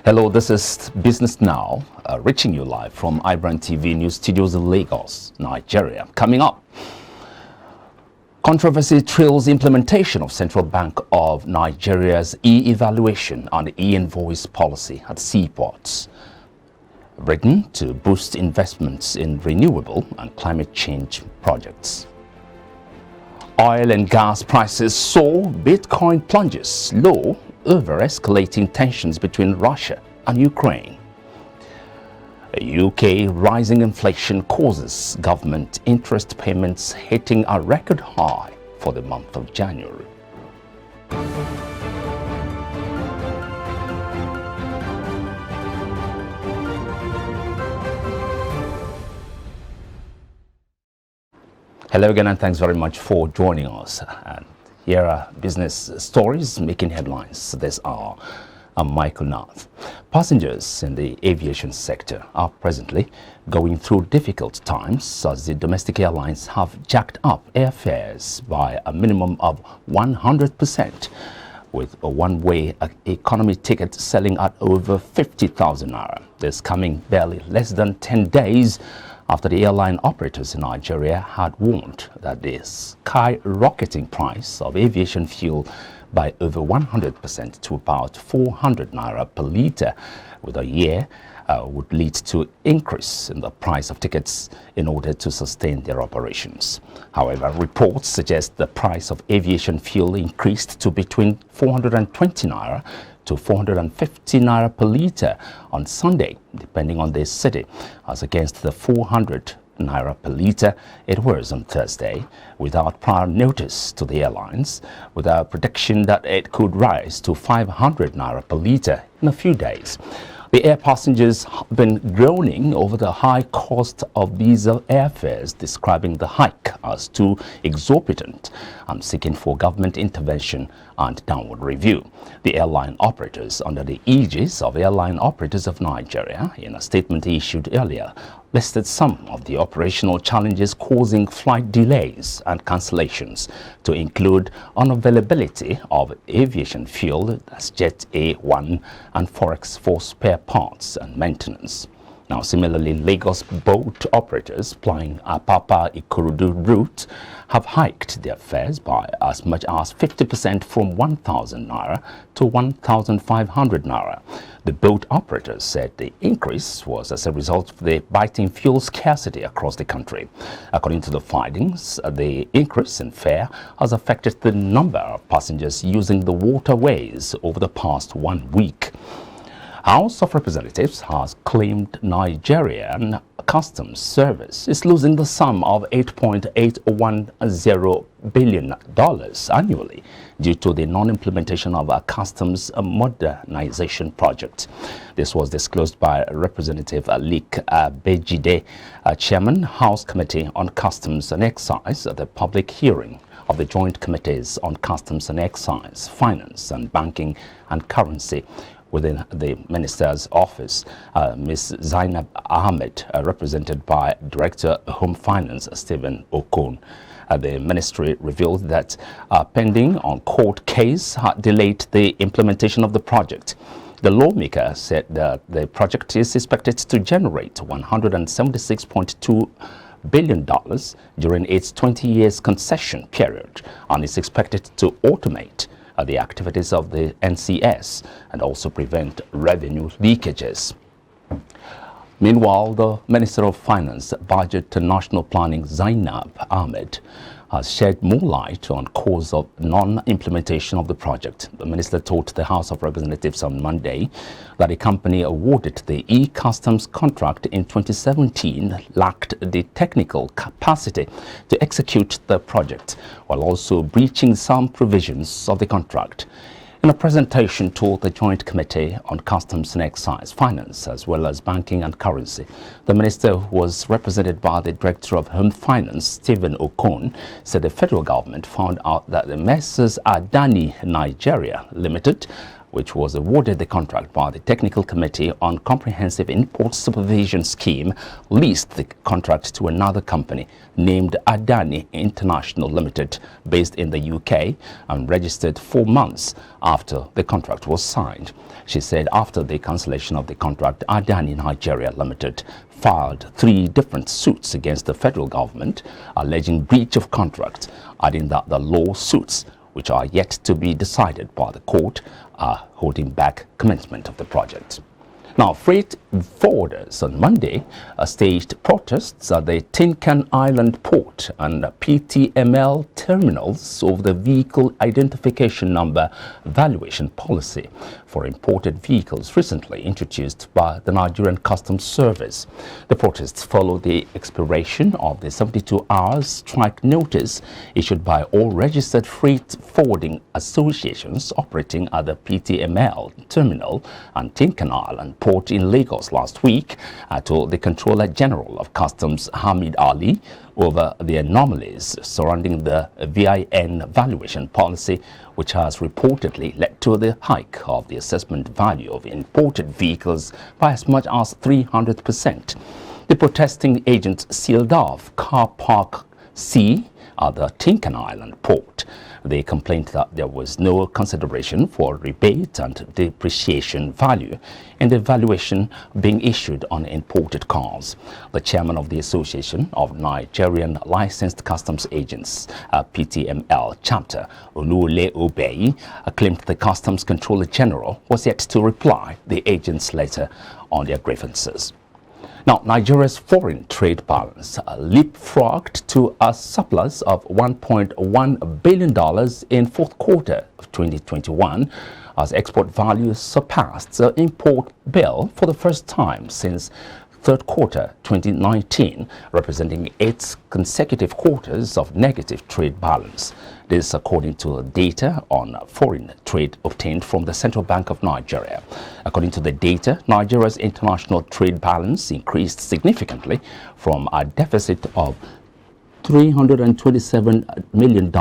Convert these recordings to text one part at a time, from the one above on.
Hello, this is Business Now, reaching you live from iBrandTV News Studios in Lagos, Nigeria. Coming up, controversy trails implementation of Central Bank of Nigeria's e-evaluation and e-invoice policy at seaports. Britain to boost investments in renewable and climate change projects. Oil and gas prices soar, Bitcoin plunges low over escalating tensions between Russia and Ukraine. UK rising inflation causes government interest payments hitting a record high for the month of January. Hello again, and thanks very much for joining us. And here are business stories making headlines this hour. I'm Michael Nath. Passengers in the aviation sector are presently going through difficult times as the domestic airlines have jacked up airfares by a minimum of 100%, with a one-way economy ticket selling at over 50,000 naira. This coming barely less than 10 days after the airline operators in Nigeria had warned that the skyrocketing price of aviation fuel by over 100% to about 400 naira per litre with a year would lead to increase in the price of tickets in order to sustain their operations. However, reports suggest the price of aviation fuel increased to between 420 naira to 450 naira per litre on Sunday, depending on the city, as against the 400 naira per litre it was on Thursday, without prior notice to the airlines, with a prediction that it could rise to 500 naira per litre in a few days. The air passengers have been groaning over the high cost of diesel airfares, describing the hike as too exorbitant and seeking for government intervention and downward review. The airline operators, under the aegis of Airline Operators of Nigeria, in a statement issued earlier, listed some of the operational challenges causing flight delays and cancellations, to include unavailability of aviation fuel, that's Jet A1, and Forex for spare parts and maintenance. Now, similarly, Lagos boat operators plying Apapa-Ikorodu route have hiked their fares by as much as 50% from 1,000 naira to 1,500 naira. The boat operators said the increase was as a result of the biting fuel scarcity across the country. According to the findings, the increase in fare has affected the number of passengers using the waterways over the past 1 week. House of Representatives has claimed Nigerian Customs Service is losing the sum of $8.810 billion annually due to the non-implementation of a customs modernization project. This was disclosed by Representative Alik Bejide, Chairman, House Committee on Customs and Excise, at the public hearing of the Joint Committees on Customs and Excise, Finance and Banking and Currency within the Minister's office. Ms. Zainab Ahmed, represented by Director Home Finance Stephen Okon. The ministry revealed that pending on court case had delayed the implementation of the project. The lawmaker said that the project is expected to generate $176.2 billion during its 20 years concession period and is expected to automate the activities of the NCS and also prevent revenue leakages. Meanwhile, the Minister of Finance, Budget and National Planning, Zainab Ahmed, has shed more light on cause of non-implementation of the project. The minister told the House of Representatives on Monday that a company awarded the e-customs contract in 2017 lacked the technical capacity to execute the project, while also breaching some provisions of the contract. In a presentation to the Joint Committee on Customs and Excise, Finance, as well as Banking and Currency, the minister, who was represented by the Director of Home Finance, Stephen Okon, said the federal government found out that the Messrs. Adani Nigeria Limited which was awarded the contract by the Technical Committee on Comprehensive Import Supervision Scheme, leased the contract to another company named Adani International Limited, based in the UK, and registered 4 months after the contract was signed. She said after the cancellation of the contract, Adani Nigeria Limited filed 3 different suits against the federal government, alleging breach of contract, adding that the lawsuits, which are yet to be decided by the court, are holding back commencement of the project. Now, freight forwarders on Monday staged protests at the Tin Can Island port and PTML terminals over the vehicle identification number valuation policy for imported vehicles recently introduced by the Nigerian Customs Service. The protests follow the expiration of the 72-hour strike notice issued by all registered freight forwarding associations operating at the PTML terminal and Tin Can Island port in Lagos last week to the Controller General of Customs, Hamid Ali, over the anomalies surrounding the VIN valuation policy, which has reportedly led to the hike of the assessment value of imported vehicles by as much as 300%. The protesting agents sealed off Car Park C at the Tin Can Island port. They complained that there was no consideration for rebate and depreciation value in the valuation being issued on imported cars. The chairman of the Association of Nigerian Licensed Customs Agents, PTML chapter, Onule Obey, claimed the Customs Controller General was yet to reply the agent's letter on their grievances. Now, Nigeria's foreign trade balance leapfrogged to a surplus of $1.1 billion in fourth quarter of 2021 as export value surpassed the import bill for the first time since third quarter 2019, representing 8 consecutive quarters of negative trade balance. This according to data on foreign trade obtained from the Central Bank of Nigeria. According to the data, Nigeria's international trade balance increased significantly from a deficit of $327 million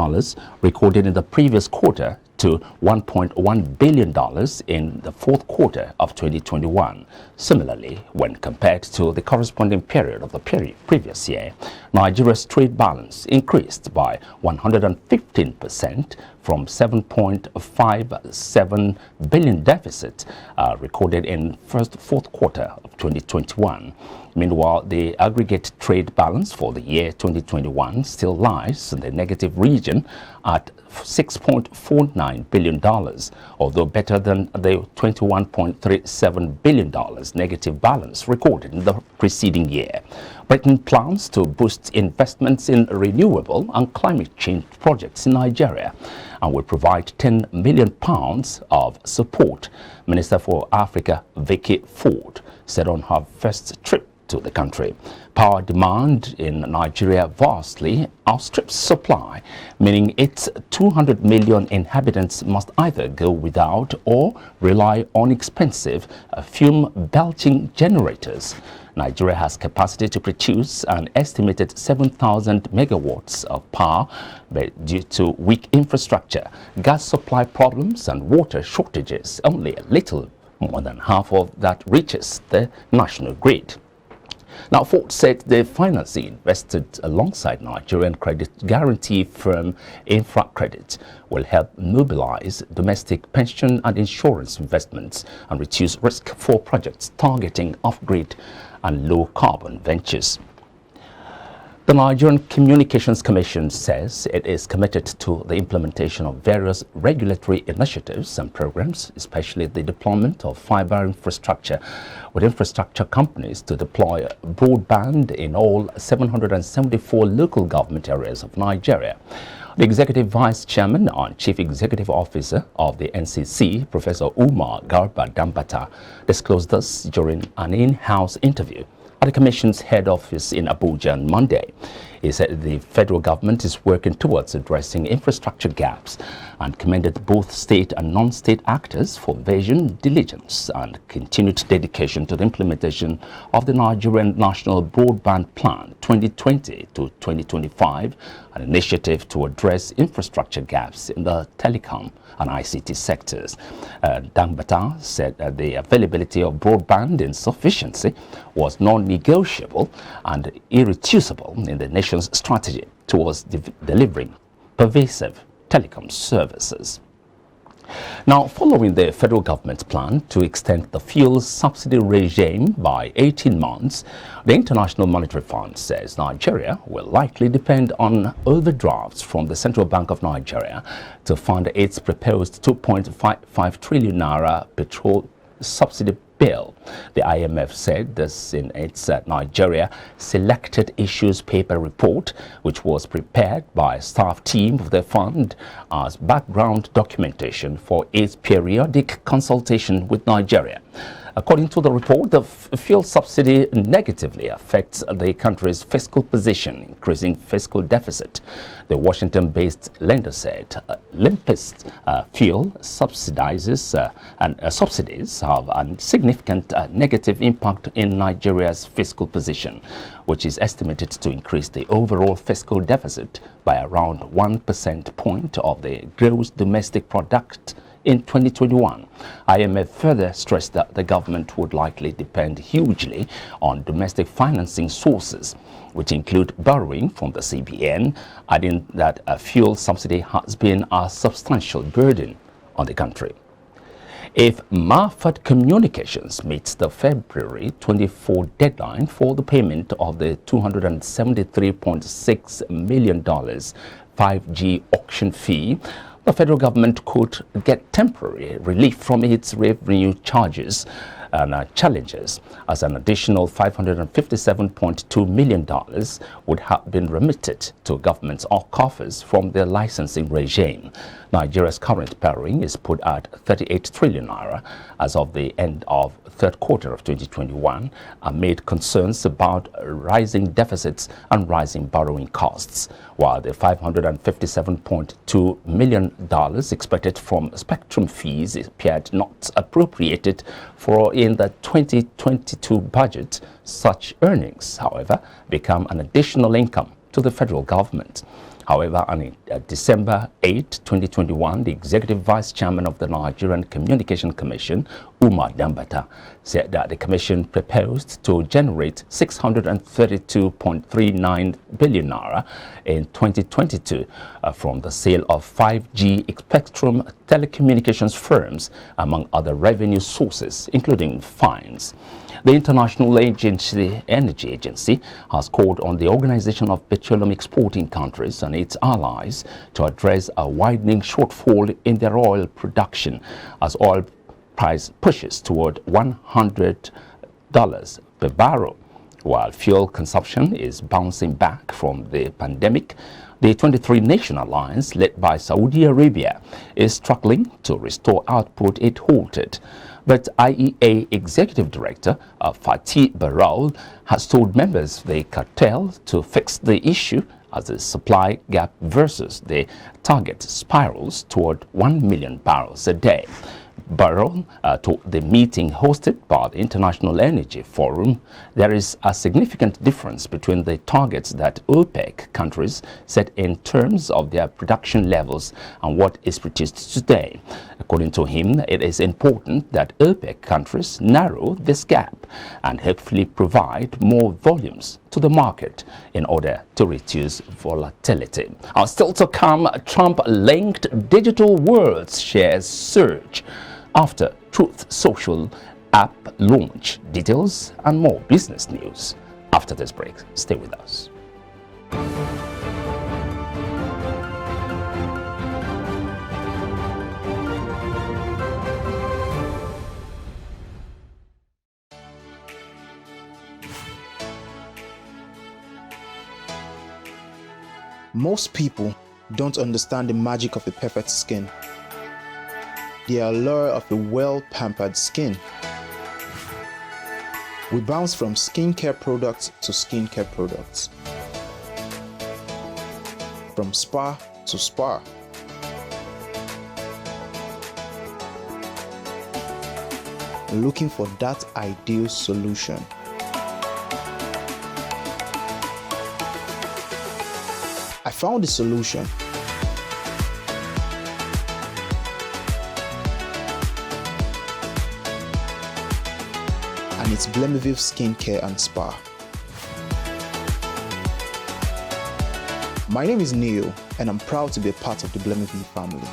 recorded in the previous quarter to $1.1 billion in the fourth quarter of 2021. Similarly, when compared to the corresponding period of the previous year, Nigeria's trade balance increased by 115% from 7.57 billion deficit recorded in fourth quarter of 2021. Meanwhile, the aggregate trade balance for the year 2021 still lies in the negative region at $6.49 billion, although better than the $21.37 billion negative balance recorded in the preceding year. Britain plans to boost investments in renewable and climate change projects in Nigeria and will provide £10 million of support, Minister for Africa Vicky Ford said on her first trip to the country. Power demand in Nigeria vastly outstrips supply, meaning its 200 million inhabitants must either go without or rely on expensive fume-belching generators. Nigeria has capacity to produce an estimated 7,000 megawatts of power, but due to weak infrastructure, gas supply problems and water shortages, only a little more than half of that reaches the national grid. Now, Ford said the financing invested alongside Nigerian credit guarantee firm InfraCredit will help mobilize domestic pension and insurance investments and reduce risk for projects targeting off-grid and low-carbon ventures. The Nigerian Communications Commission says it is committed to the implementation of various regulatory initiatives and programs, especially the deployment of fiber infrastructure, with infrastructure companies to deploy broadband in all 774 local government areas of Nigeria. The Executive Vice Chairman and Chief Executive Officer of the NCC, Professor Umar Garba Dambata, disclosed this during an in-house interview at the Commission's head office in Abuja on Monday. He said the federal government is working towards addressing infrastructure gaps and commended both state and non-state actors for vision, diligence and continued dedication to the implementation of the Nigerian National Broadband Plan 2020 to 2025, an initiative to address infrastructure gaps in the telecom and ICT sectors. Dangbata said that the availability of broadband insufficiency was non-negotiable and irreducible in the nation's strategy towards delivering pervasive telecom services. Now, following the federal government's plan to extend the fuel subsidy regime by 18 months, the International Monetary Fund says Nigeria will likely depend on overdrafts from the Central Bank of Nigeria to fund its proposed 2.55 trillion naira petrol subsidy bill. The IMF said this in its Nigeria Selected Issues paper report, which was prepared by a staff team of the fund as background documentation for its periodic consultation with Nigeria. According to the report, the fuel subsidy negatively affects the country's fiscal position, increasing fiscal deficit. The Washington-based lender said limpest fuel subsidies have a significant negative impact in Nigeria's fiscal position, which is estimated to increase the overall fiscal deficit by around 1 percentage point of the gross domestic product in 2021. IMF further stressed that the government would likely depend hugely on domestic financing sources, which include borrowing from the CBN, adding that a fuel subsidy has been a substantial burden on the country. If Marford Communications meets the February 24 deadline for the payment of the $273.6 million 5G auction fee, the federal government could get temporary relief from its revenue charges and challenges, as an additional $557.2 million would have been remitted to government's coffers from the licensing regime. Nigeria's current borrowing is put at 38 trillion naira as of the end of third quarter of 2021, amid concerns about rising deficits and rising borrowing costs, while the $557.2 million expected from spectrum fees appeared not appropriated for in the 2022 budget. Such earnings, however, become an additional income to the federal government. However, on December 8, 2021, the Executive Vice Chairman of the Nigerian Communication Commission, Umar Dangbata, said that the Commission proposed to generate 632.39 billion naira in 2022 from the sale of 5G spectrum telecommunications firms, among other revenue sources, including fines. The International Energy Agency has called on the Organization of Petroleum Exporting Countries and its allies to address a widening shortfall in their oil production as oil price pushes toward $100 per barrel. While fuel consumption is bouncing back from the pandemic, the 23-nation alliance led by Saudi Arabia is struggling to restore output it halted. But IEA Executive Director Fatih Birol has told members of the cartel to fix the issue as the supply gap versus the target spirals toward 1 million barrels a day. Birol told the meeting hosted by the International Energy Forum there is a significant difference between the targets that OPEC countries set in terms of their production levels and what is produced today. According to him, it is important that OPEC countries narrow this gap and hopefully provide more volumes to the market in order to reduce volatility. Still to come, Trump-linked digital worlds shares surge after Truth Social app launch. Details and more business news after this break. Stay with us. Most people don't understand the magic of the perfect skin, the allure of a well-pampered skin. We bounce from skincare products to skincare products. from spar to spar. Looking for that ideal solution. I found the solution. And it's Blemiville Skincare and Spa. My name is Neil, and I'm proud to be a part of the Blemiville family.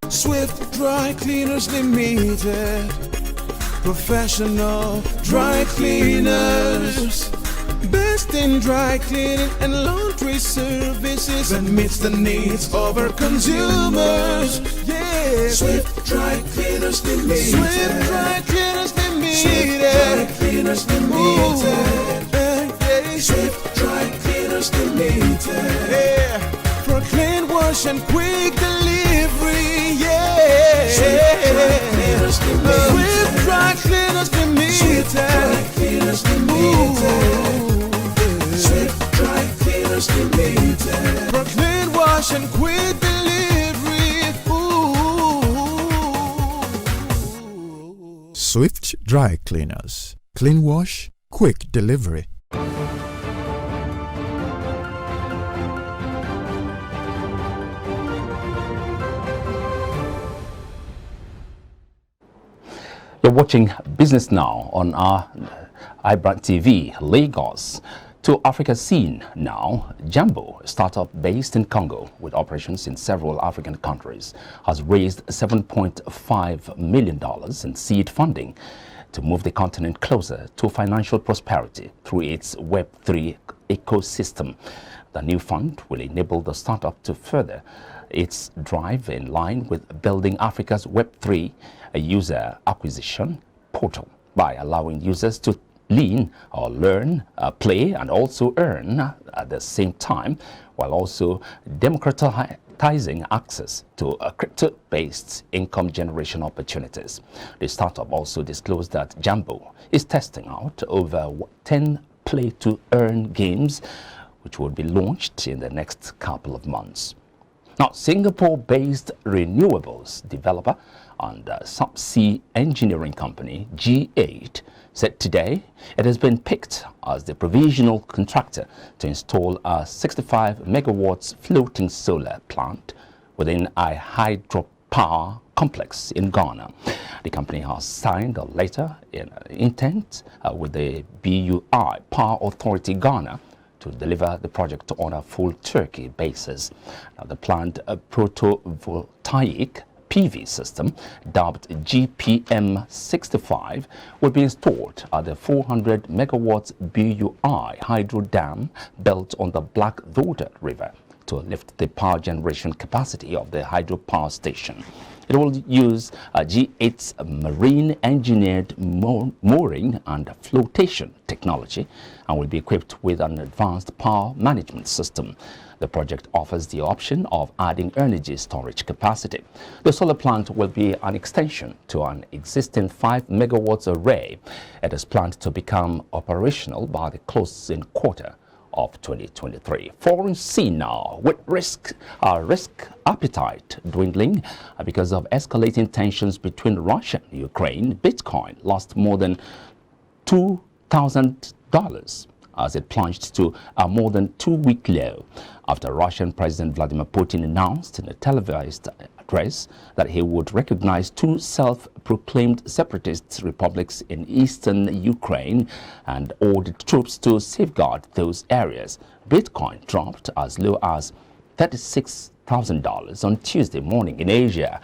Swift Dry Cleaners Limited, professional dry cleaners, best in dry cleaning and laundry services, and meets the needs of our consumers. Yeah, Swift Dry Cleaners Limited. Swift Dry Cleaners Limited. Swift Dry Cleaners Limited. Yeah. Swift Dry Cleaners Limited. Yeah, for clean wash and quick delivery. Yeah, Swift Dry Cleaners Limited. Swift Dry Cleaners Limited. Swift Dry Cleaners Limited. Swift Dry Cleaners Limited. For clean wash and quick delivery. Ooh. Swift Dry Cleaners. Clean wash, quick delivery. You're watching Business Now on our iBrandTV, Lagos. To Africa Scene now, Jambo, a startup based in Congo with operations in several African countries, has raised $7.5 million in seed funding to move the continent closer to financial prosperity through its Web3 ecosystem. The new fund will enable the startup to further its drive in line with building Africa's Web3 user acquisition portal by allowing users to lean or learn, play, and also earn at the same time, while also democratizing access to crypto-based income generation opportunities. The startup also disclosed that Jambo is testing out over 10 play-to-earn games, which will be launched in the next couple of months. Now, Singapore-based renewables developer and subsea engineering company G8 said today it has been picked as the provisional contractor to install a 65 megawatts floating solar plant within a hydropower complex in Ghana. The company has signed a letter in intent with the BUI Power Authority Ghana to deliver the project on a full turnkey basis. Now, the planned protovoltaic PV system, dubbed GPM65, will be installed at the 400 megawatts BUI hydro dam built on the Black Daughter River to lift the power generation capacity of the hydropower station. It will use G8's marine-engineered mooring and flotation technology and will be equipped with an advanced power management system. The project offers the option of adding energy storage capacity. The solar plant will be an extension to an existing 5 megawatts array. It is planned to become operational by the closing quarter of 2023. Foreign scene now with risk appetite dwindling because of escalating tensions between Russia and Ukraine. Bitcoin lost more than $2,000 as it plunged to a more than 2-week low after Russian President Vladimir Putin announced in a televised address that he would recognize 2 self-proclaimed separatist republics in eastern Ukraine and ordered troops to safeguard those areas. Bitcoin dropped as low as $36,000 on Tuesday morning in Asia.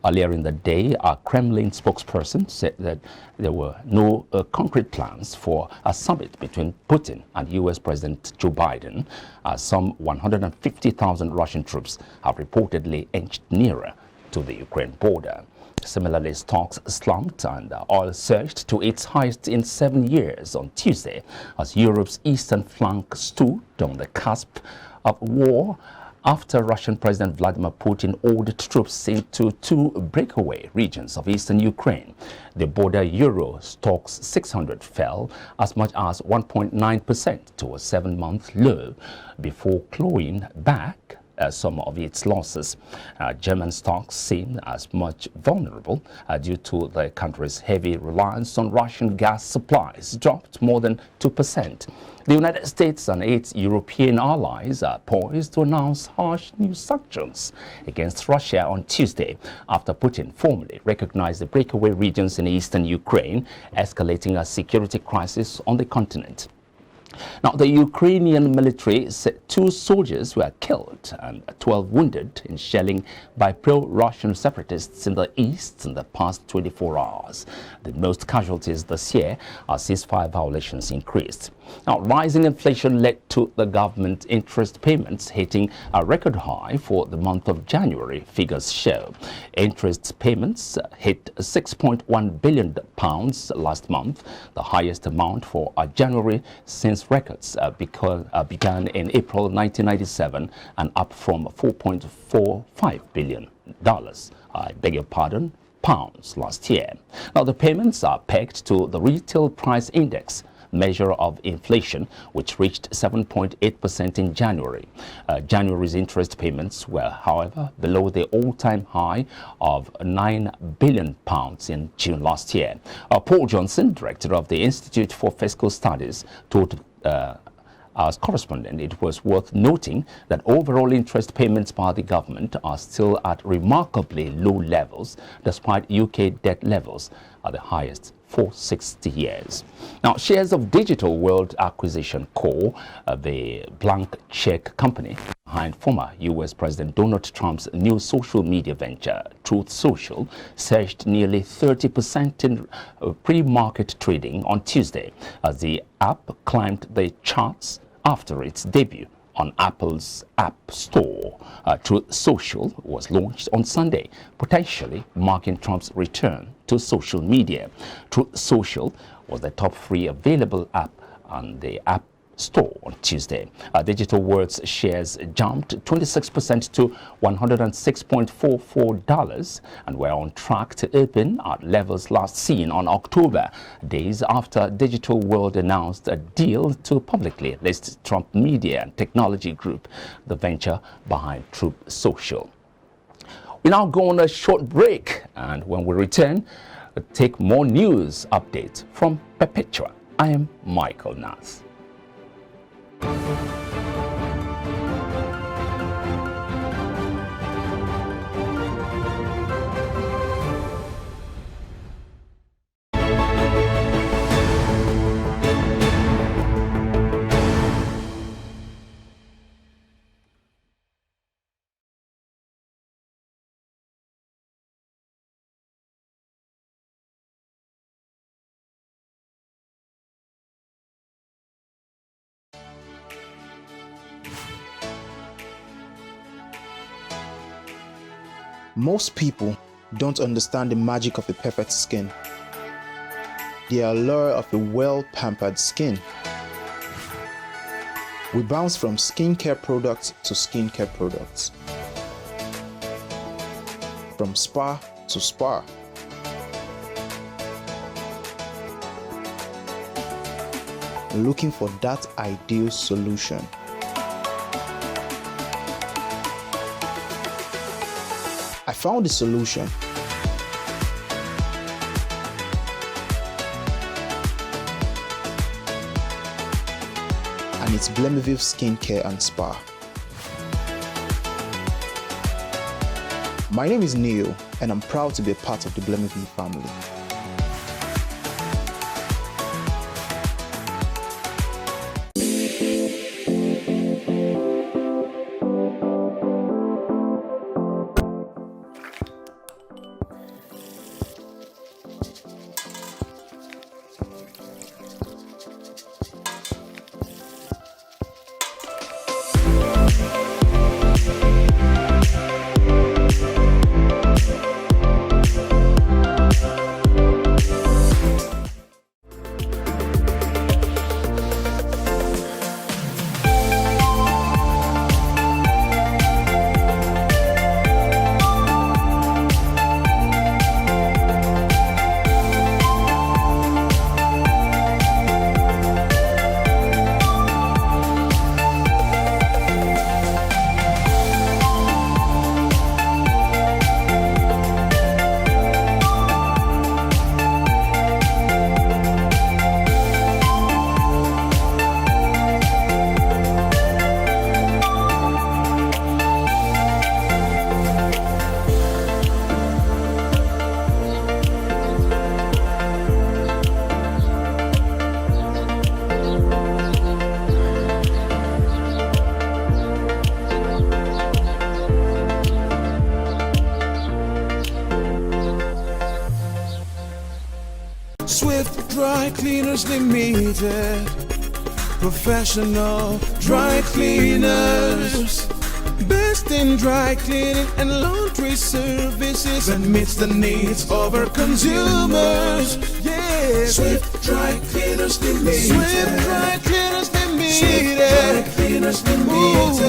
Earlier in the day, a Kremlin spokesperson said that there were no concrete plans for a summit between Putin and U.S. President Joe Biden, as some 150,000 Russian troops have reportedly inched nearer to the Ukraine border. Similarly, stocks slumped and oil surged to its highest in 7 years on Tuesday as Europe's eastern flank stood on the cusp of war after Russian President Vladimir Putin ordered troops into 2 breakaway regions of eastern Ukraine. The border Euro Stoxx 600 fell as much as 1.9% to a 7-month low before clawing back some of its losses. German stocks seem as much vulnerable due to the country's heavy reliance on Russian gas supplies, dropped more than 2%. The United States and its European allies are poised to announce harsh new sanctions against Russia on Tuesday after Putin formally recognized the breakaway regions in eastern Ukraine, escalating a security crisis on the continent. Now, the Ukrainian military said 2 soldiers were killed and 12 wounded in shelling by pro-Russian separatists in the east in the past 24 hours. The most casualties this year as ceasefire violations increased. Now, rising inflation led to the government interest payments hitting a record high for the month of January, figures show. Interest payments hit £6.1 billion last month, the highest amount for a January since records began in April 1997 and up from $4.45 billion, I beg your pardon, pounds last year. Now, the payments are pegged to the retail price index, measure of inflation, which reached 7.8% in January. January's interest payments were, however, below the all-time high of £9 billion in June last year. Paul Johnson, director of the Institute for Fiscal Studies, told as correspondent, it was worth noting that overall interest payments by the government are still at remarkably low levels, despite UK debt levels are the highest for 60 years. Now, shares of Digital World Acquisition Co., the blank check company behind former U.S. President Donald Trump's new social media venture, Truth Social, surged nearly 30% in pre-market trading on Tuesday as the app climbed the charts after its debut on Apple's App Store. Truth Social was launched on Sunday, potentially marking Trump's return to social media. Truth Social was the top free available app on the App Store on Tuesday. Digital World's shares jumped 26% to $106.44 and were on track to open at levels last seen on October, days after Digital World announced a deal to publicly list Trump Media and Technology Group, the venture behind Truth Social. We now go on a short break, and when we return, we'll take more news updates from Perpetua. I am Michael Nath. Most people don't understand the magic of a perfect skin, the allure of a well-pampered skin. We bounce from skincare products to skincare products, from spa to spa. Looking for that ideal solution. I found the solution. And it's Blemiville Skincare and Spa. My name is Neil, and I'm proud to be a part of the Blemiville family. Swift Dry Cleaners Limited, professional dry cleaners, best in dry cleaning and laundry services, and meets the needs of our consumers. Yeah, Swift Dry Cleaners Limited. Swift Dry Cleaners Limited. Swift Dry Cleaners Limited.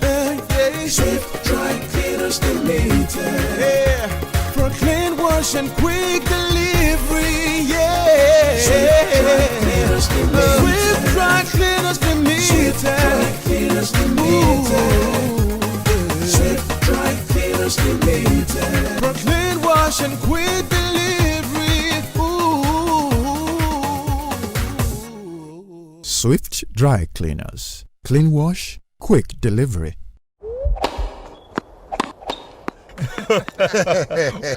Yeah. Swift Dry Cleaners Limited. Yeah, for clean wash and quick delivery. Yeah, Swift Dry Cleaners Limited. Swift Dry Cleaners Limited. Swift Dry Cleaners Limited. Swift Dry Cleaners Limited. For clean wash and quick delivery. Ooh. Swift Dry Cleaners. Clean wash, quick delivery.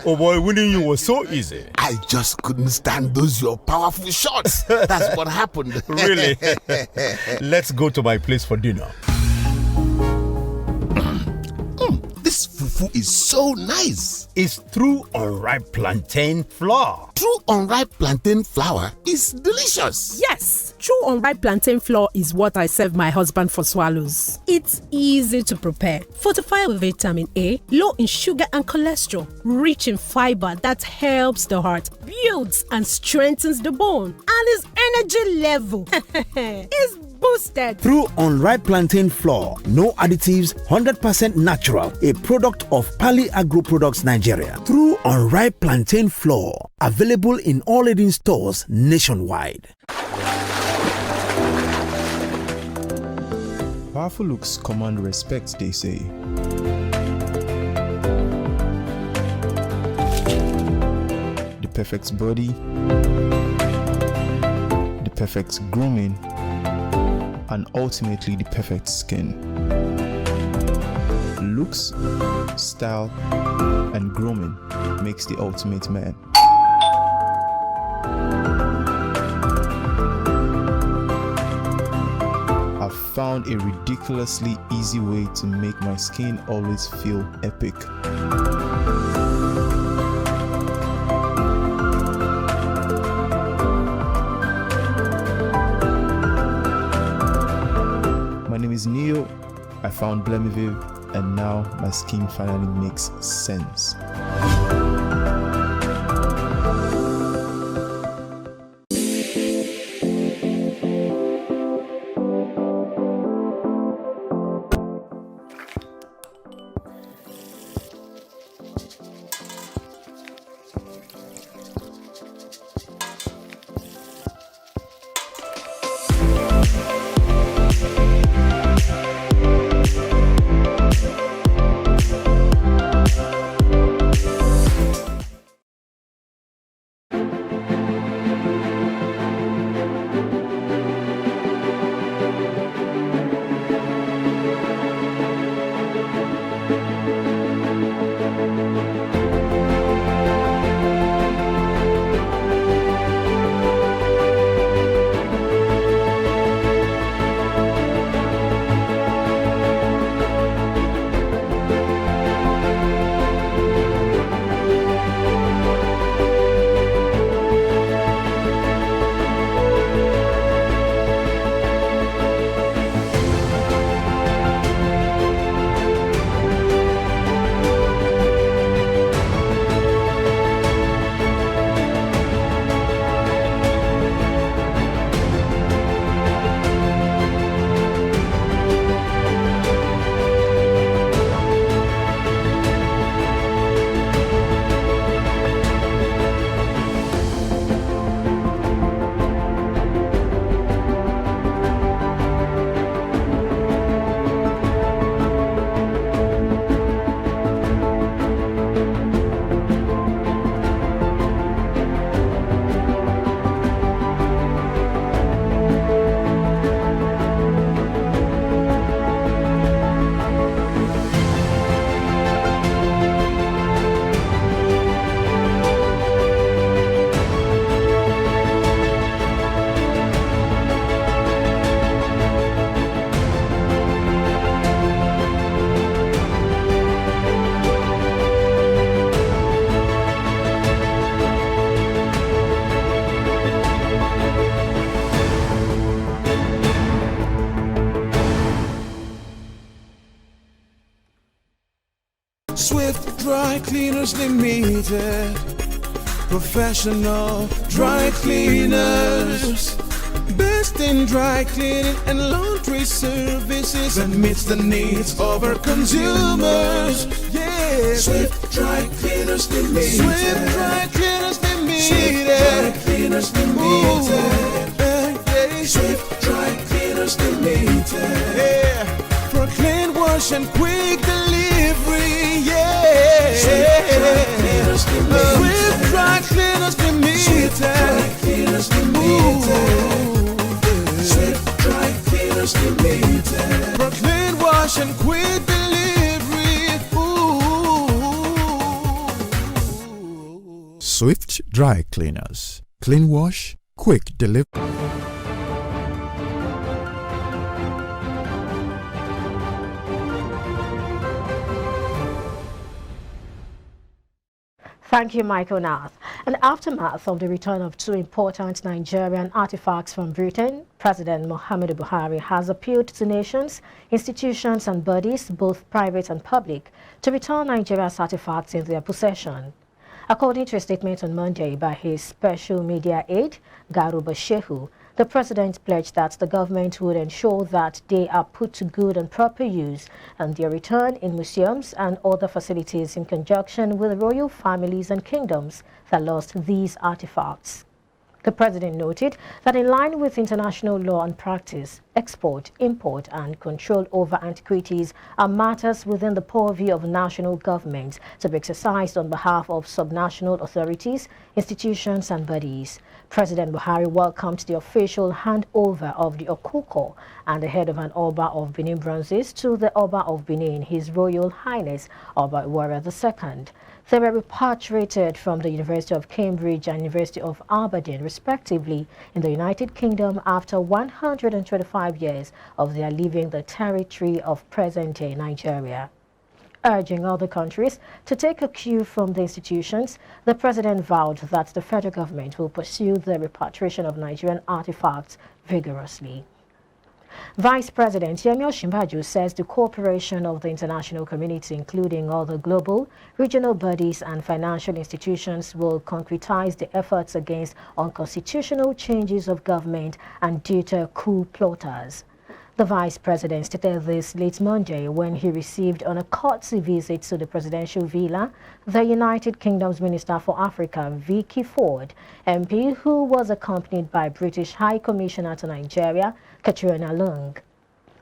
Oh boy, winning you was so easy. I just couldn't stand those your powerful shots. That's what happened. Really? Let's go to my place for dinner. This fufu is so nice. It's through unripe plantain flour. True unripe plantain flour is delicious. Yes, true unripe plantain flour is what I serve my husband for swallows. It's easy to prepare, fortified with vitamin A, low in sugar and cholesterol, rich in fiber that helps the heart, builds and strengthens the bone, and his energy level is boosted. Through unripe plantain flour, no additives, 100% natural, a product of Pali Agro Products Nigeria. Through unripe plantain flour, available in all leading stores nationwide. Powerful looks command respect, they say. The perfect body, the perfect grooming, and ultimately the perfect skin. Looks, style, and grooming makes the ultimate man. I've found a ridiculously easy way to make my skin always feel epic. My name is Neil. I found Blemiville, and now my skin finally makes sense. Swift Dry Cleaners Limited. Professional dry cleaners. Best in dry cleaning and laundry services that meets the needs of our consumers. Yeah. Swift Dry Cleaners Limited. Swift Dry Cleaners Limited. Swift Dry Cleaners Limited. Swift Dry Cleaners Limited. Yeah. For clean wash and quick delivery. Yeah. Swift Dry Cleaners Limited. Swift Dry Cleaners Limited. Swift Dry Cleaners Limited. Swift Dry Cleaners Limited. For clean wash and quick delivery. Ooh. Swift Dry Cleaners. Clean wash, quick delivery. Thank you, Michael Nath. An aftermath of the return of two important Nigerian artifacts from Britain, President Muhammadu Buhari has appealed to nations, institutions and bodies, both private and public, to return Nigeria's artifacts in their possession. According to a statement on Monday by his special media aide, Garuba Shehu, the president pledged that the government would ensure that they are put to good and proper use and their return in museums and other facilities in conjunction with royal families and kingdoms that lost these artifacts. The president noted that in line with international law and practice, export, import and control over antiquities are matters within the purview of national governments to be exercised on behalf of subnational authorities, institutions and bodies. President Buhari welcomed the official handover of the Okuko and the head of an Oba of Benin bronzes to the Oba of Benin, His Royal Highness Oba Iwara II. They were repatriated from the University of Cambridge and University of Aberdeen, respectively, in the United Kingdom after 125 years of their leaving the territory of present-day Nigeria. Urging other countries to take a cue from the institutions, the president vowed that the federal government will pursue the repatriation of Nigerian artifacts vigorously. Vice President Yemi Osinbajo says the cooperation of the international community, including all the global, regional bodies and financial institutions, will concretize the efforts against unconstitutional changes of government and deter coup plotters. The Vice President stated this late Monday when he received on a courtesy visit to the presidential villa the United Kingdom's Minister for Africa, Vicky Ford, MP, who was accompanied by British High Commissioner to Nigeria, Katrina Lung.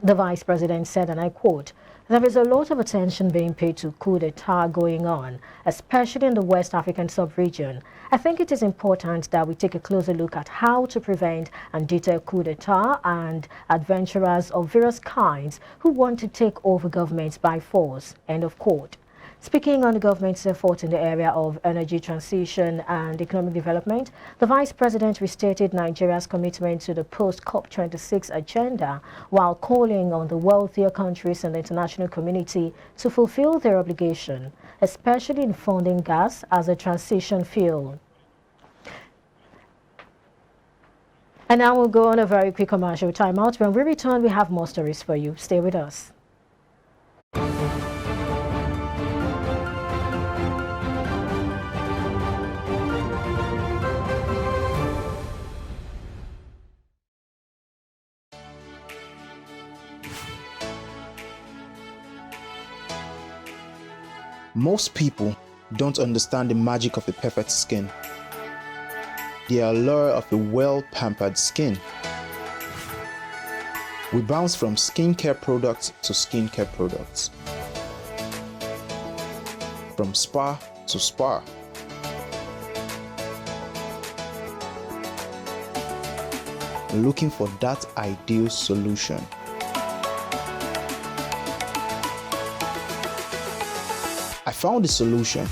The Vice President said, and I quote, "There is a lot of attention being paid to coup d'etat going on, especially in the West African sub-region. I think it is important that we take a closer look at how to prevent and deter coup d'etat and adventurers of various kinds who want to take over governments by force." End of quote. Speaking on the government's effort in the area of energy transition and economic development, the Vice President restated Nigeria's commitment to the post-COP26 agenda while calling on the wealthier countries and the international community to fulfill their obligation, especially in funding gas as a transition fuel. And now we'll go on a very quick commercial timeout. When we return, we have more stories for you. Stay with us. Most people don't understand the magic of a perfect skin, the allure of a well-pampered skin. We bounce from skincare products to skincare products, from spa to spa. Looking for that ideal solution. I found the solution.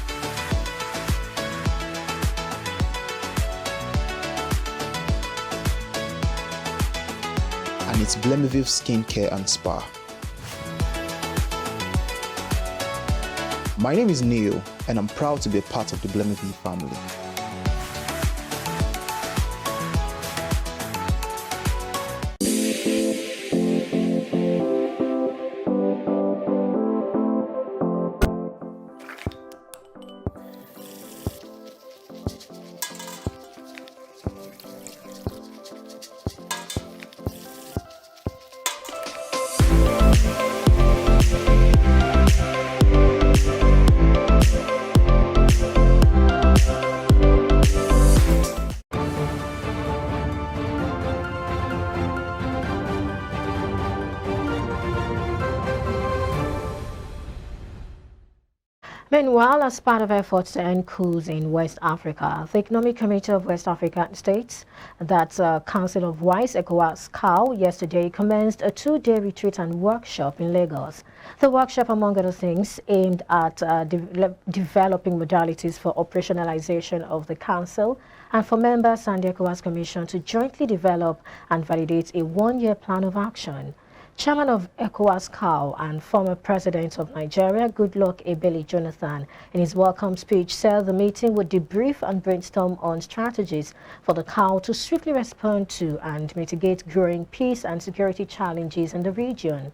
And it's Blemiville Skincare and Spa. My name is Neil, and I'm proud to be a part of the Blemiville family. Meanwhile, as part of efforts to end coups in West Africa, the Economic Committee of West African States, that's Council of Wise ECOWAS COW, yesterday commenced a 2-day retreat and workshop in Lagos. The workshop, among other things, aimed at developing modalities for operationalization of the Council and for members and the ECOWAS Commission to jointly develop and validate a 1-year plan of action. Chairman of ECOWAS COW and former President of Nigeria, Goodluck Ebele Jonathan, in his welcome speech said the meeting would debrief and brainstorm on strategies for the COW to swiftly respond to and mitigate growing peace and security challenges in the region.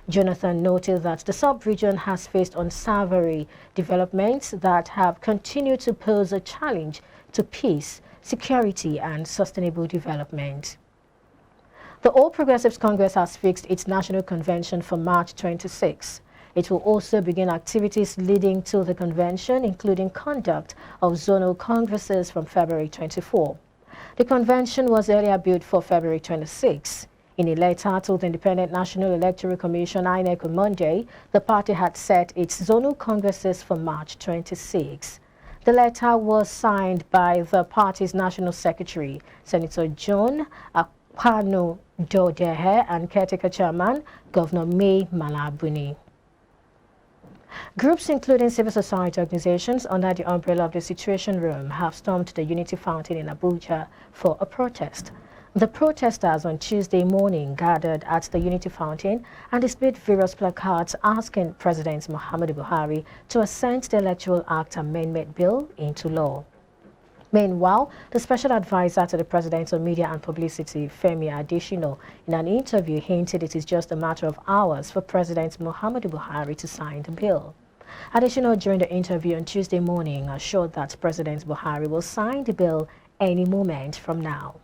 Jonathan noted that the sub-region has faced unsavory developments that have continued to pose a challenge to peace, security, and sustainable development. The All Progressives Congress has fixed its national convention for March 26. It will also begin activities leading to the convention, including conduct of zonal congresses from February 24. The convention was earlier built for February 26. In a letter to the Independent National Electoral Commission, INEC, on Monday, the party had set its zonal congresses for March 26. The letter was signed by the party's National Secretary, Senator John Kwano Dodehe, and caretaker chairman, Governor May Malabuni. Groups including civil society organizations under the umbrella of the Situation Room have stormed the Unity Fountain in Abuja for a protest. The protesters on Tuesday morning gathered at the Unity Fountain and displayed various placards asking President Muhammadu Buhari to assent the Electoral Act Amendment Bill into law. Meanwhile, the special advisor to the President on Media and Publicity, Femi Adesina, in an interview hinted it is just a matter of hours for President Muhammadu Buhari to sign the bill. Adesina, during the interview on Tuesday morning, assured that President Buhari will sign the bill any moment from now.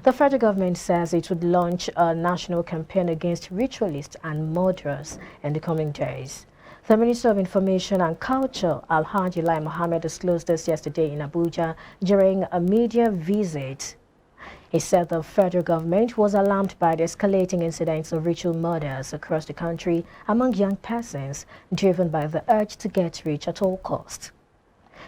The federal government says it would launch a national campaign against ritualists and murderers in the coming days. The Minister of Information and Culture, Alhaji Lai Mohammed, disclosed this yesterday in Abuja during a media visit. He said the federal government was alarmed by the escalating incidents of ritual murders across the country among young persons, driven by the urge to get rich at all costs.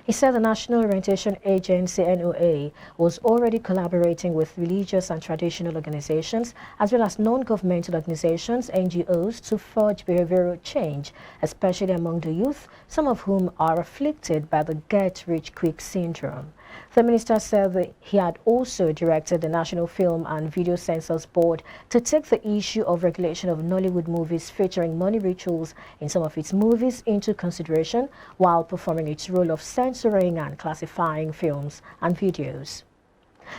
He said the National Orientation Agency, NOA, was already collaborating with religious and traditional organizations as well as non-governmental organizations, NGOs, to forge behavioral change, especially among the youth, some of whom are afflicted by the get-rich-quick syndrome. The minister said that he had also directed the National Film and Video Censors Board to take the issue of regulation of Nollywood movies featuring money rituals in some of its movies into consideration while performing its role of censoring and classifying films and videos.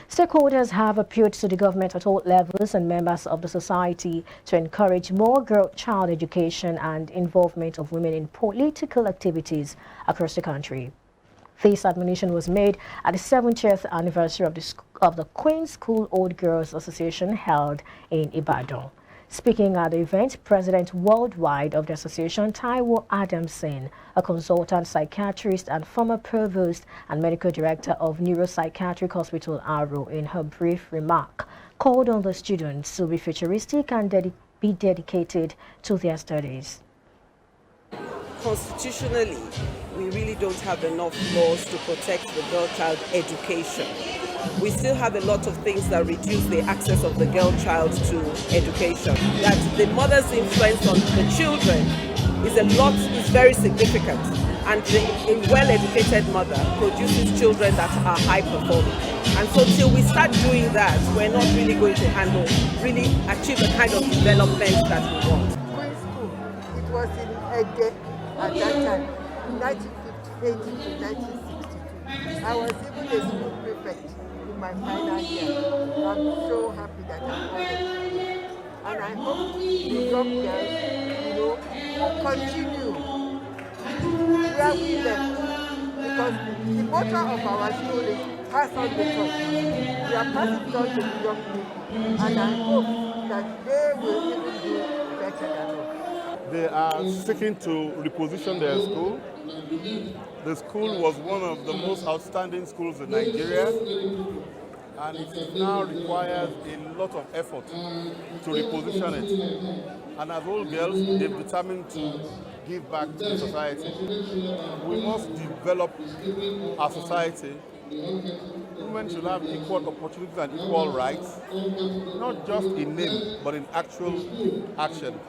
Stakeholders have appealed to the government at all levels and members of the society to encourage more girl-child education and involvement of women in political activities across the country. This admonition was made at the 70th anniversary of the Queen's School Old Girls Association held in Ibadan. Speaking at the event, President worldwide of the association, Taiwo Adamson, a consultant psychiatrist and former provost and medical director of Neuropsychiatric Hospital Aro, in her brief remark, called on the students to be futuristic and be dedicated to their studies. Constitutionally, we really don't have enough laws to protect the girl child education. We still have a lot of things that reduce the access of the girl child to education. That the mother's influence on the children is very significant. And a well-educated mother produces children that are high performing. And so till we start doing that, we're not really going to really achieve the kind of development that we want. Queen's School, it was in Ede at that time, 1958 to 1962. I was even a school prefect in my final year. I'm so happy that I'm on it. And I hope the young girls, will continue where we left. Because the motto of our school is pass on the torch. We are passing it on to the young people. And I hope that they will even do better than us. They are seeking to reposition their school. The school was one of the most outstanding schools in Nigeria. and it now requires a lot of effort to reposition it. And as old girls, they've determined to give back to the society. We must develop our society. Women should have equal opportunities and equal rights, not just in name, but in actual action.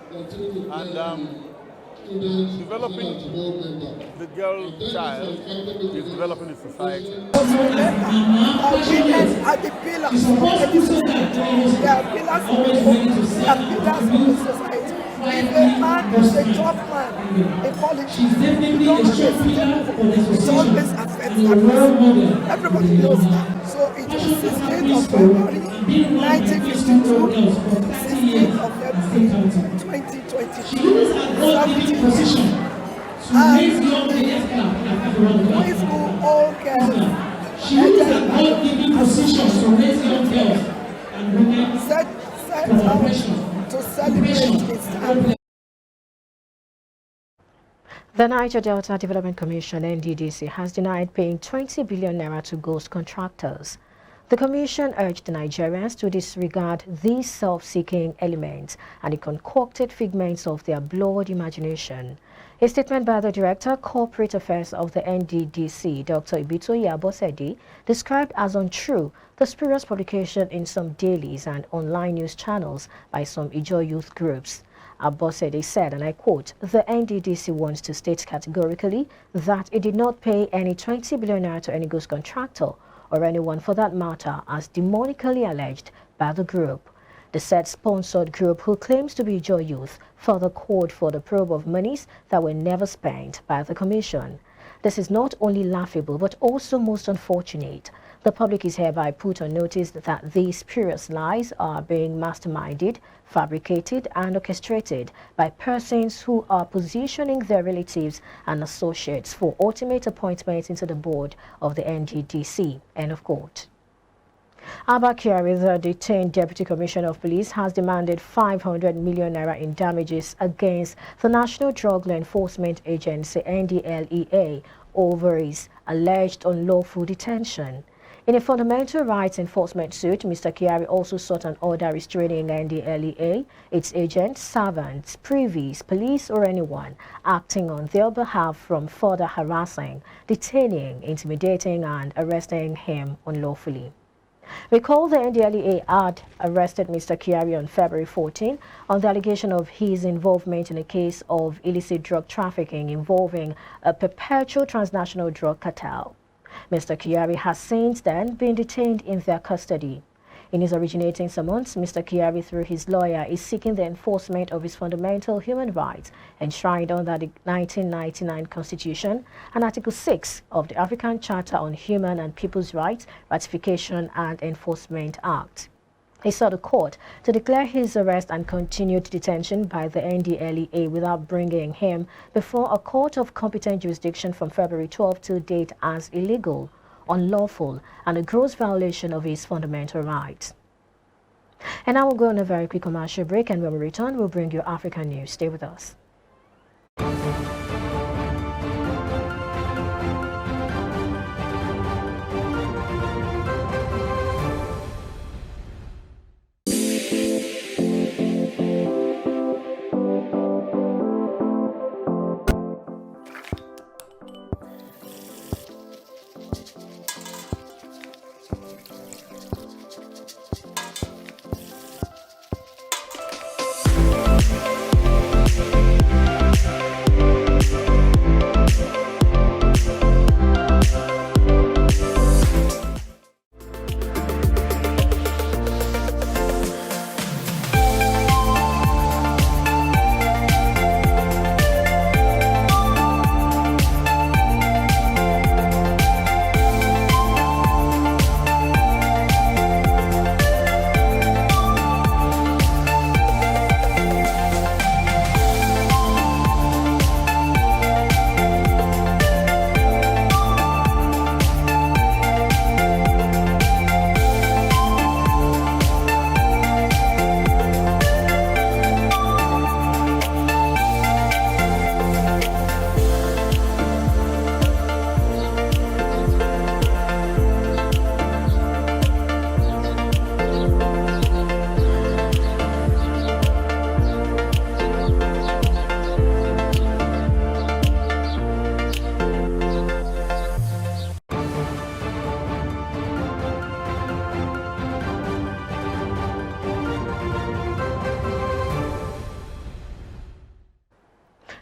And developing the girl child is developing the society. Women are the pillars of any society. They are pillars of the home. They are pillars of the society. If a man is a top man in politics, you don't have a stable home. It always affects that person. Everybody knows that. So it was 16th of February 1952 to 16th of February 2022. 70 years. And we school all girls headed by set out to celebrate its time. The Niger Delta Development Commission, NDDC, has denied paying 20 billion naira to ghost contractors. The Commission urged the Nigerians to disregard these self-seeking elements and the concocted figments of their blurred imagination. A statement by the Director, Corporate Affairs of the NDDC, Dr. Ibitoye Abosede, described as untrue the spurious publication in some dailies and online news channels by some Ijaw youth groups. Abosede said, and I quote, "The NDDC wants to state categorically that it did not pay any 20 billion naira to any ghost contractor or anyone for that matter as demonically alleged by the group." The said sponsored group, who claims to be Ijaw Youth, further called for the probe of monies that were never spent by the Commission. This is not only laughable but also most unfortunate. The public is hereby put on notice that these spurious lies are being masterminded, fabricated and orchestrated by persons who are positioning their relatives and associates for ultimate appointments into the board of the NDDC. End of quote. Abba Kyari, the detained Deputy Commissioner of Police, has demanded 500 million naira in damages against the National Drug Law Enforcement Agency, NDLEA, over his alleged unlawful detention. In a fundamental rights enforcement suit, Mr. Kyari also sought an order restraining NDLEA, its agents, servants, privies, police or anyone acting on their behalf from further harassing, detaining, intimidating and arresting him unlawfully. Recall the NDLEA had arrested Mr. Kyari on February 14 on the allegation of his involvement in a case of illicit drug trafficking involving a perpetual transnational drug cartel. Mr. Kyari has since then been detained in their custody. In his originating summons, Mr. Kyari, through his lawyer, is seeking the enforcement of his fundamental human rights enshrined under the 1999 Constitution and Article 6 of the African Charter on Human and People's Rights, Ratification and Enforcement Act. He sought the court to declare his arrest and continued detention by the NDLEA without bringing him before a court of competent jurisdiction from February 12 to date as illegal, unlawful, and a gross violation of his fundamental rights. And now we'll go on a very quick commercial break, and when we return, we'll bring you African news. Stay with us.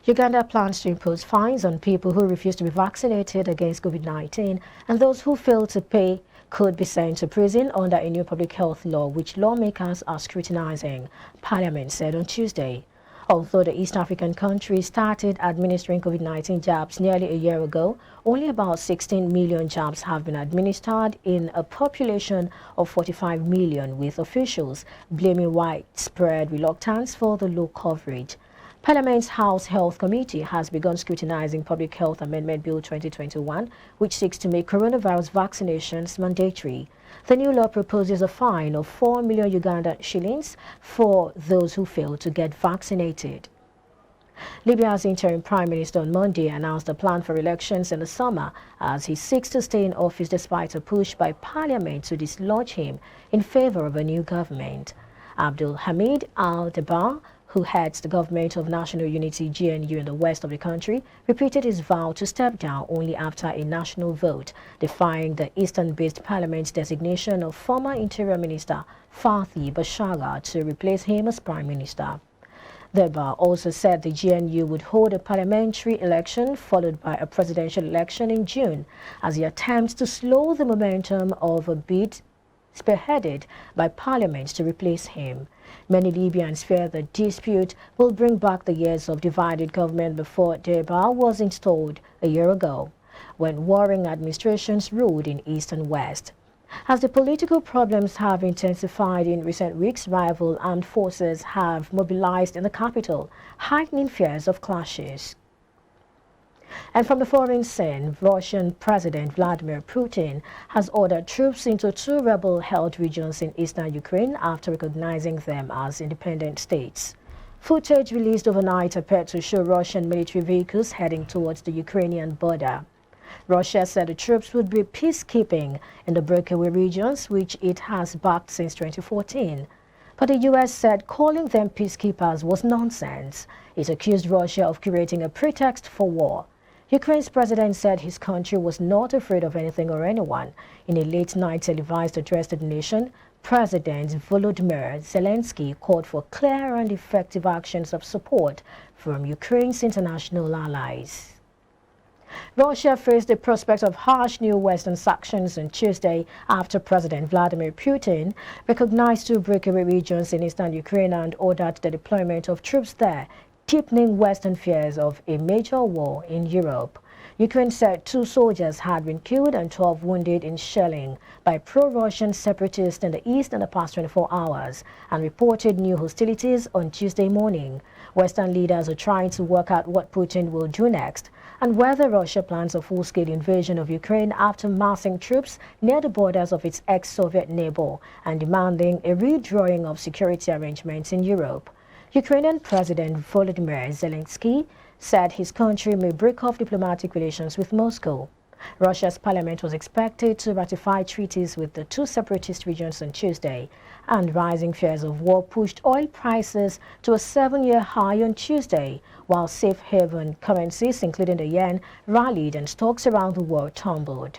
Uganda plans to impose fines on people who refuse to be vaccinated against COVID-19, and those who fail to pay could be sent to prison under a new public health law, which lawmakers are scrutinizing, Parliament said on Tuesday. Although the East African country started administering COVID-19 jabs nearly a year ago, only about 16 million jabs have been administered in a population of 45 million, with officials blaming widespread reluctance for the low coverage. Parliament's House Health Committee has begun scrutinizing Public Health Amendment Bill 2021, which seeks to make coronavirus vaccinations mandatory. The new law proposes a fine of 4 million Ugandan shillings for those who fail to get vaccinated. Libya's interim prime minister on Monday announced a plan for elections in the summer as he seeks to stay in office despite a push by parliament to dislodge him in favor of a new government. Abdul Hamid al-Dabar, who heads the Government of National Unity GNU in the west of the country, repeated his vow to step down only after a national vote, defying the eastern-based parliament's designation of former Interior Minister Fathi Bashagha to replace him as Prime Minister. Deba also said the GNU would hold a parliamentary election followed by a presidential election in June as he attempts to slow the momentum of a bid spearheaded by parliament to replace him. Many Libyans fear the dispute will bring back the years of divided government before Deba was installed a year ago, when warring administrations ruled in east and west. As the political problems have intensified in recent weeks, rival armed forces have mobilized in the capital, heightening fears of clashes. And from the foreign scene, Russian President Vladimir Putin has ordered troops into 2 rebel-held regions in eastern Ukraine after recognizing them as independent states. Footage released overnight appeared to show Russian military vehicles heading towards the Ukrainian border. Russia said the troops would be peacekeeping in the breakaway regions, which it has backed since 2014. But the U.S. said calling them peacekeepers was nonsense. It accused Russia of creating a pretext for war. Ukraine's president said his country was not afraid of anything or anyone. In a late-night televised address to the nation, President Volodymyr Zelensky called for clear and effective actions of support from Ukraine's international allies. Russia faced the prospect of harsh new Western sanctions on Tuesday after President Vladimir Putin recognized 2 breakaway regions in eastern Ukraine and ordered the deployment of troops there, deepening Western fears of a major war in Europe. Ukraine said 2 soldiers had been killed and 12 wounded in shelling by pro-Russian separatists in the east in the past 24 hours and reported new hostilities on Tuesday morning. Western leaders are trying to work out what Putin will do next and whether Russia plans a full-scale invasion of Ukraine after massing troops near the borders of its ex-Soviet neighbor and demanding a redrawing of security arrangements in Europe. Ukrainian President Volodymyr Zelensky said his country may break off diplomatic relations with Moscow. Russia's parliament was expected to ratify treaties with the 2 separatist regions on Tuesday, and rising fears of war pushed oil prices to a 7-year high on Tuesday, while safe haven currencies, including the yen, rallied and stocks around the world tumbled.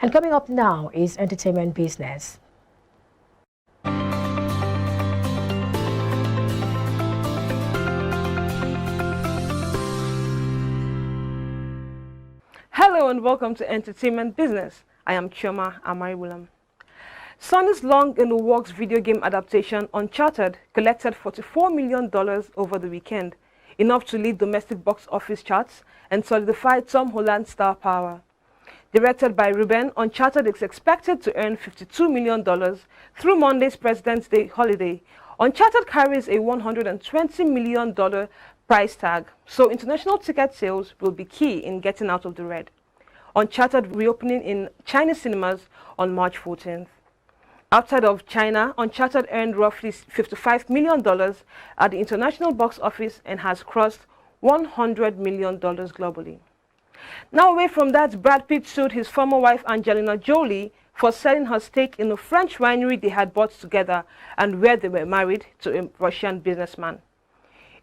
And coming up now is entertainment business. Hello and welcome to Entertainment Business. I am Chioma Amariwulam. Sony's long-in-the-works video game adaptation Uncharted collected $44 million over the weekend, enough to lead domestic box office charts and solidify Tom Holland's star power. Directed by Ruben, Uncharted is expected to earn $52 million through Monday's President's Day holiday. Uncharted carries a $120 million price tag, so international ticket sales will be key in getting out of the red. Uncharted reopening in Chinese cinemas on March 14th. Outside of China, Uncharted earned roughly $55 million at the international box office and has crossed $100 million globally. Now away from that, Brad Pitt sued his former wife Angelina Jolie for selling her stake in a French winery they had bought together and where they were married to a Russian businessman.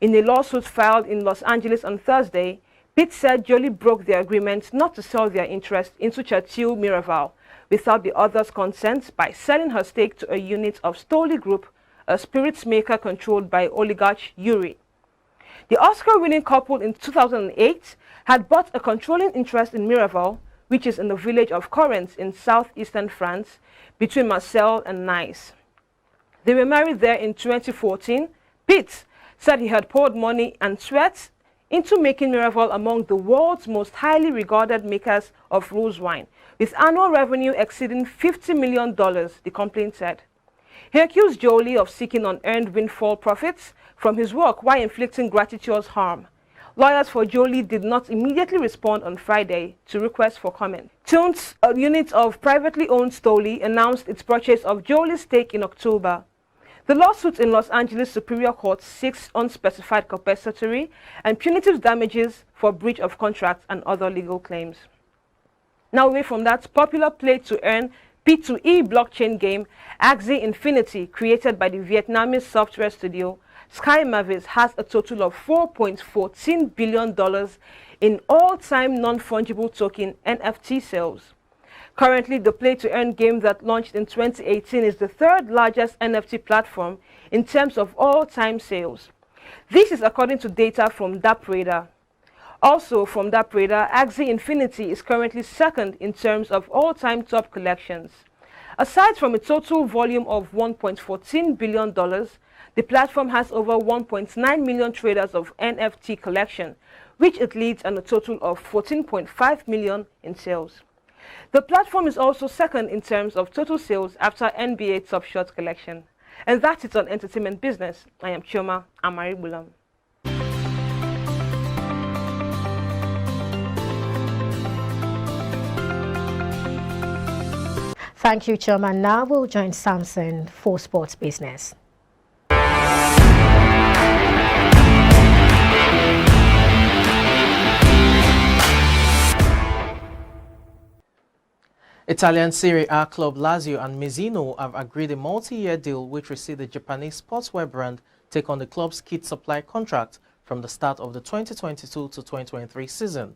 In a lawsuit filed in Los Angeles on Thursday, Pitt said Jolie broke their agreement not to sell their interest into Chateau Miraval without the other's consent by selling her stake to a unit of Stoli Group, a spirits maker controlled by oligarch Yuri. The Oscar-winning couple in 2008 had bought a controlling interest in Miraval, which is in the village of Correns in southeastern France, between Marseille and Nice. They were married there in 2014. Pitt said he had poured money and sweat into making Miraval among the world's most highly regarded makers of rose wine, with annual revenue exceeding $50 million, the company said. He accused Jolie of seeking unearned windfall profits from his work while inflicting gratuitous harm. Lawyers for Jolie did not immediately respond on Friday to requests for comment. Tunes, a unit of privately owned Stoli, announced its purchase of Jolie's stake in October. The lawsuit in Los Angeles Superior Court seeks unspecified compensatory and punitive damages for breach of contract and other legal claims. Now away from that, popular play-to-earn P2E blockchain game Axie Infinity, created by the Vietnamese software studio Sky Mavis, has a total of $4.14 billion in all-time non-fungible token NFT sales. Currently, the play-to-earn game that launched in 2018 is the third largest NFT platform in terms of all-time sales. This is according to data from DappRadar. Also from DappRadar, Axie Infinity is currently second in terms of all-time top collections. Aside from a total volume of $1.14 billion, the platform has over 1.9 million traders of NFT collection, which it leads on a total of 14.5 million in sales. The platform is also second in terms of total sales after NBA Top Shot collection. And that's it on Entertainment Business. I am Chioma Amaribulam. Thank you, Chioma. Now we'll join Samson for Sports Business. Italian Serie A club Lazio and Mizuno have agreed a multi-year deal which will see the Japanese sportswear brand take on the club's kit supply contract from the start of the 2022 to 2023 season.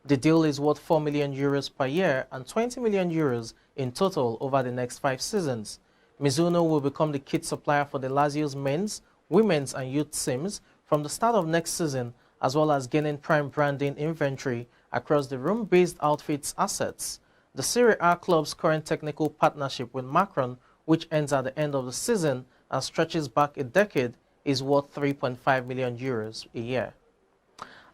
The deal is worth €4 million per year and €20 million in total over the next 5 seasons. Mizuno will become the kit supplier for the Lazio's men's, women's and youth teams from the start of next season, as well as gaining prime branding inventory across the Rome-based outfit's assets. The Serie A club's current technical partnership with Macron, which ends at the end of the season and stretches back a decade, is worth €3.5 million a year.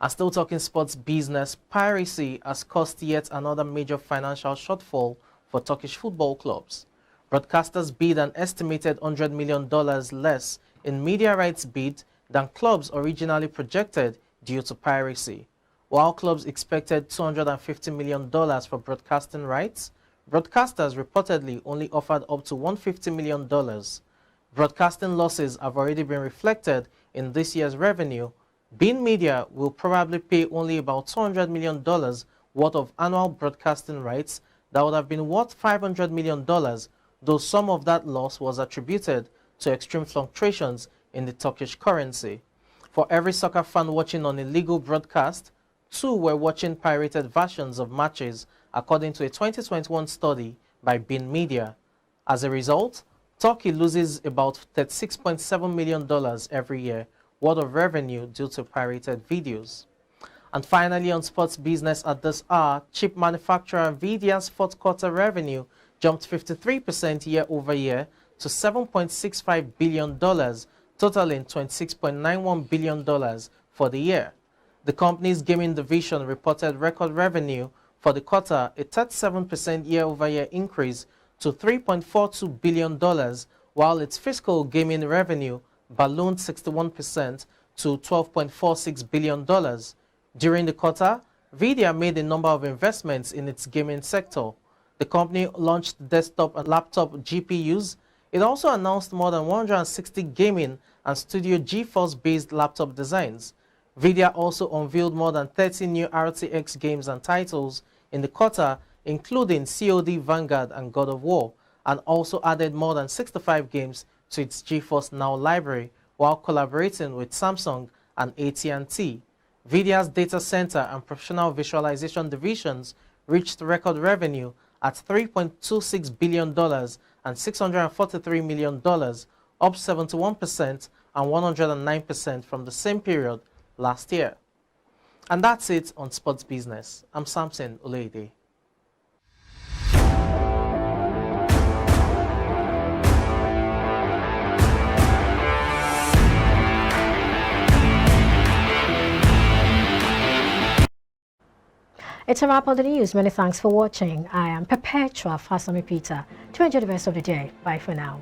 And still talking sports business, piracy has caused yet another major financial shortfall for Turkish football clubs. Broadcasters bid an estimated $100 million less in media rights bid than clubs originally projected due to piracy. While clubs expected $250 million for broadcasting rights, broadcasters reportedly only offered up to $150 million. Broadcasting losses have already been reflected in this year's revenue. Bein Media will probably pay only about $200 million worth of annual broadcasting rights that would have been worth $500 million, though some of that loss was attributed to extreme fluctuations in the Turkish currency. For every soccer fan watching on a legal broadcast, 2 were watching pirated versions of matches, according to a 2021 study by Bein Media. As a result, Turkey loses about $36.7 million every year worth of revenue due to pirated videos. And finally, on sports business at this hour, chip manufacturer Nvidia's fourth quarter revenue jumped 53% year over year to $7.65 billion, totaling $26.91 billion for the year. The company's gaming division reported record revenue for the quarter, a 37% year-over-year increase to $3.42 billion, while its fiscal gaming revenue ballooned 61% to $12.46 billion. During the quarter, Nvidia made a number of investments in its gaming sector. The company launched desktop and laptop GPUs. It also announced more than 160 gaming and Studio GeForce-based laptop designs. Nvidia also unveiled more than 30 new RTX games and titles in the quarter, including COD Vanguard and God of War, and also added more than 65 games to its GeForce Now library while collaborating with Samsung and AT&T. Nvidia's data center and professional visualization divisions reached record revenue at $3.26 billion and $643 million, up 71% and 109% from the same period last year. And that's it on Sports Business. I'm Samson Oleide. It's a wrap on the news. Many thanks for watching. I am Perpetua Fasami Peter. To enjoy the rest of the day. Bye for now.